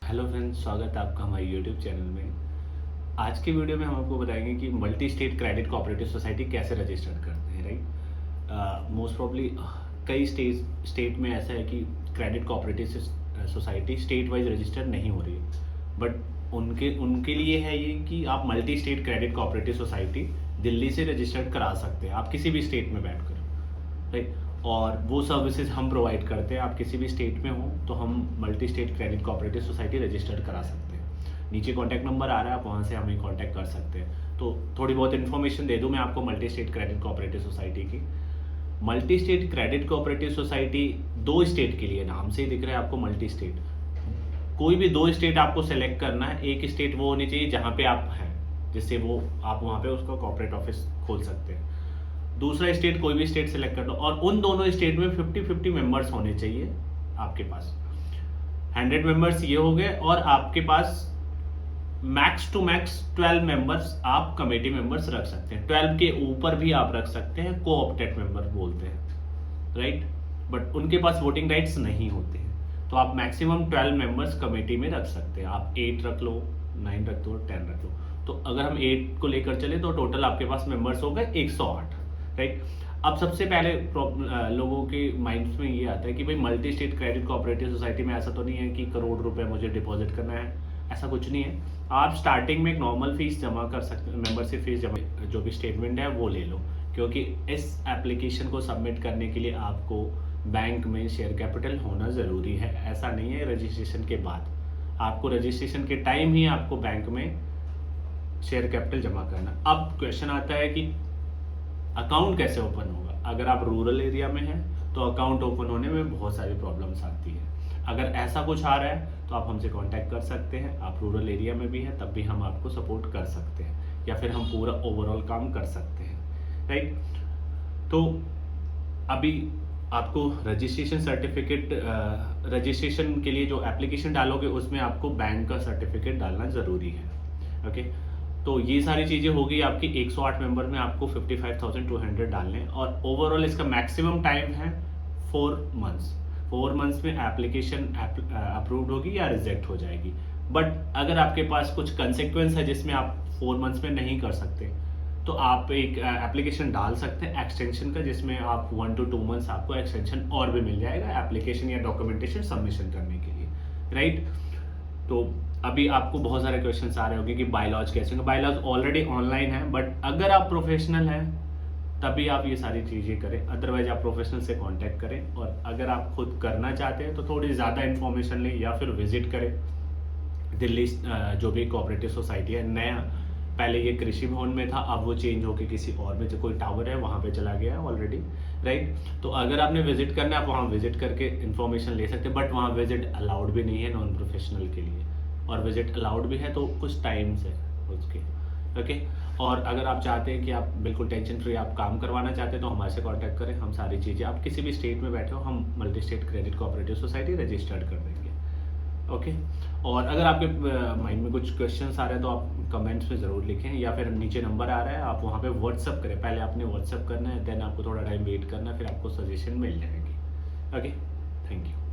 Hello friends, स्वागत है आपका हमारे यूट्यूब चैनल में। आज की वीडियो में हम आपको बताएंगे कि multi state credit cooperative society कैसे रजिस्टर करते हैं। राइट, मोस्ट प्रॉब्ली कई स्टेट में ऐसा है कि credit cooperative society state wise register नहीं हो रही है, बट उनके उनके लिए है ये कि आप multi state credit cooperative society Delhi से रजिस्टर्ड करा सकते हैं, आप किसी भी स्टेट में बैठ कर। राइट, और वो सर्विसेज हम प्रोवाइड करते हैं। आप किसी भी स्टेट में हो तो हम multi state credit cooperative society registered करा सकते हैं। नीचे कॉन्टैक्ट नंबर आ रहा है, आप वहाँ से हमें कॉन्टैक्ट कर सकते हैं। तो थोड़ी बहुत इन्फॉर्मेशन दे दूँ मैं आपको multi state credit cooperative society की। Multi state credit cooperative society 2 state के लिए, नाम से ही दिख रहा है आपको मल्टी स्टेट। कोई भी 2 स्टेट आपको सेलेक्ट करना है। एक स्टेट वो होनी चाहिए जहाँ पे आप हैं, जिससे वो आप वहाँ पे उसका कॉर्पोरेट ऑफिस खोल सकते हैं। दूसरा स्टेट, कोई भी स्टेट सेलेक्ट कर लो, और उन दोनों स्टेट में 50-50 मेंबर्स होने चाहिए आपके पास। 100 मेंबर्स ये हो गए, और आपके पास मैक्स टू मैक्स 12 मेंबर्स आप कमेटी मेंबर्स रख सकते हैं। 12 के ऊपर भी आप रख सकते हैं, को ऑप्टेड मेंबर बोलते हैं। राइट, बट उनके पास वोटिंग राइट्स नहीं होते हैं, तो आप मैक्सिमम 12 मेंबर्स कमेटी में रख सकते हैं। आप 8 रख लो, 9 रख दो, 10 रख लो। तो अगर हम 8 को लेकर चले तो टोटल आपके पास मेंबर्स हो गए 108। राइट, अब सबसे पहले लोगों के माइंड्स में ये आता है कि भाई multi state credit cooperative society में ऐसा तो नहीं है कि करोड़ रुपए मुझे डिपॉजिट करना है। ऐसा कुछ नहीं है। आप स्टार्टिंग में एक नॉर्मल फीस जमा कर सकते हैं, मेंबरशिप फीस जमा, जो भी स्टेटमेंट है वो ले लो, क्योंकि इस एप्लीकेशन को सबमिट करने के लिए आपको बैंक में शेयर कैपिटल होना ज़रूरी है। ऐसा नहीं है रजिस्ट्रेशन के बाद, आपको रजिस्ट्रेशन के टाइम ही आपको बैंक में शेयर कैपिटल जमा करना। अब क्वेश्चन आता है कि अकाउंट कैसे ओपन होगा। अगर आप रूरल एरिया में हैं तो अकाउंट ओपन होने में बहुत सारी प्रॉब्लम्स आती है। अगर ऐसा कुछ आ रहा है तो आप हमसे कांटेक्ट कर सकते हैं। आप रूरल एरिया में भी हैं तब भी हम आपको सपोर्ट कर सकते हैं, या फिर हम पूरा ओवरऑल काम कर सकते हैं। राइट, तो अभी आपको रजिस्ट्रेशन सर्टिफिकेट, रजिस्ट्रेशन के लिए जो एप्लीकेशन डालोगे उसमें आपको बैंक का सर्टिफिकेट डालना ज़रूरी है। ओके, तो ये सारी चीज़ें होगी आपकी। 108 मेंबर में आपको 55,200 डालने, और ओवरऑल इसका मैक्सिमम टाइम है 4 मंथ्स। 4 मंथ्स में एप्लीकेशन अप्रूव्ड होगी या रिजेक्ट हो जाएगी। बट अगर आपके पास कुछ कंसिक्वेंस है जिसमें आप 4 मंथ्स में नहीं कर सकते, तो आप एक एप्लीकेशन डाल सकते हैं एक्सटेंशन का, जिसमें आप 1 to 2 मंथ्स आपको एक्सटेंशन और भी मिल जाएगा एप्लीकेशन या डॉक्यूमेंटेशन सबमिशन करने के लिए। राइट, तो अभी आपको बहुत सारे क्वेश्चंस आ रहे होंगे कि बायलॉज कैसे होंगे। बायलॉज ऑलरेडी ऑनलाइन है, बट अगर आप प्रोफेशनल हैं तभी आप ये सारी चीज़ें करें, अदरवाइज आप प्रोफेशनल से कांटेक्ट करें। और अगर आप खुद करना चाहते हैं तो थोड़ी ज़्यादा इन्फॉर्मेशन लें या फिर विजिट करें दिल्ली जो भी कोऑपरेटिव सोसाइटी है। नया पहले ये कृषि भवन में था, अब वो चेंज होकर किसी और में, जो कोई टावर है वहाँ पे चला गया है ऑलरेडी। राइट, तो अगर आपने विजिट करना है आप वहाँ विजिट करके इन्फॉर्मेशन ले सकते हैं, बट वहाँ विजिट अलाउड भी नहीं है नॉन प्रोफेशनल के लिए, और विजिट अलाउड भी है तो कुछ टाइम्स है उसके। ओके, और अगर आप चाहते हैं कि आप बिल्कुल टेंशन फ्री आप काम करवाना चाहते हैं तो हमारे से कांटेक्ट करें। हम सारी चीज़ें, आप किसी भी स्टेट में बैठे हो, हम multi state credit cooperative society registered कर देंगे। ओके, और अगर आपके माइंड में कुछ क्वेश्चंस आ रहे हैं तो आप कमेंट्स में ज़रूर लिखें, या फिर नीचे नंबर आ रहा है आप वहाँ पे व्हाट्सअप करें। पहले आपने व्हाट्सअप करना है, देन आपको थोड़ा टाइम वेट करना है, फिर आपको सजेशन मिल जाएगी। Okay, thank you.